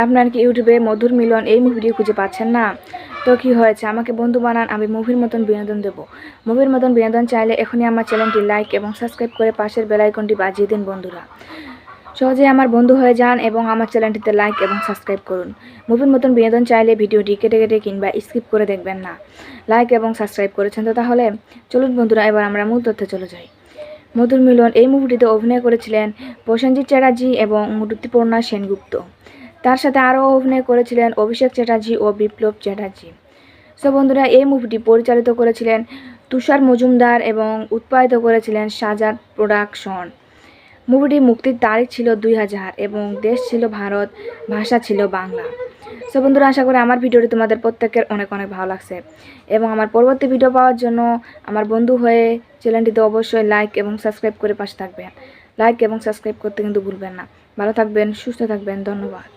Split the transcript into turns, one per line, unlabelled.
আপনার কি ইউটিউবে মধুর মিলন এই মুভিটি খুঁজে পাচ্ছেন না? তো কি হয়েছে, আমাকে বন্ধু বানান, আমি মুভির মতন বিনোদন দেব। মুভির মতন বিনোদন চাইলে এখনই আমার চ্যানেলটি লাইক এবং সাবস্ক্রাইব করে পাশের বেল আইকনটি বাজিয়ে দিন বন্ধুরা। সহজে আমার বন্ধু হয়ে যান এবং আমার চ্যানেলটিতে লাইক এবং সাবস্ক্রাইব করুন। মুভির মতন বিনোদন চাইলে ভিডিওটি কেটে কেটে কিংবা স্কিপ করে দেখবেন না। লাইক এবং সাবস্ক্রাইব করেছেন তো তাহলে চলুন বন্ধুরা, এবার আমরা মূল তথ্যে চলে যাই। মধুর মিলন এই মুভিটিতে অভিনয় করেছিলেন প্রসেনজিৎ চ্যাটার্জি এবং ঋতুপর্ণা সেনগুপ্ত। তার সাথে আরও অভিনয় করেছিলেন অভিষেক চ্যাটার্জি ও বিপ্লব চ্যাটার্জি। সো বন্ধুরা, এই মুভিটি পরিচালিত করেছিলেন তুষার মজুমদার এবং উৎপাদিত করেছিলেন সাজাদ প্রোডাকশন। মুভিটি মুক্তির তারিখ ছিল 2000 এবং দেশ ছিল ভারত, ভাষা ছিল বাংলা। সো বন্ধুরা, আশা করি আমার ভিডিওটি তোমাদের প্রত্যেকের অনেক অনেক ভালো লাগছে এবং আমার পরবর্তী ভিডিও পাওয়ার জন্য আমার বন্ধু হয়ে চ্যানেলটিতে অবশ্যই লাইক এবং সাবস্ক্রাইব করে পাশে থাকবেন। লাইক এবং সাবস্ক্রাইব করতে কিন্তু ভুলবেন না। ভালো থাকবেন, সুস্থ থাকবেন, ধন্যবাদ।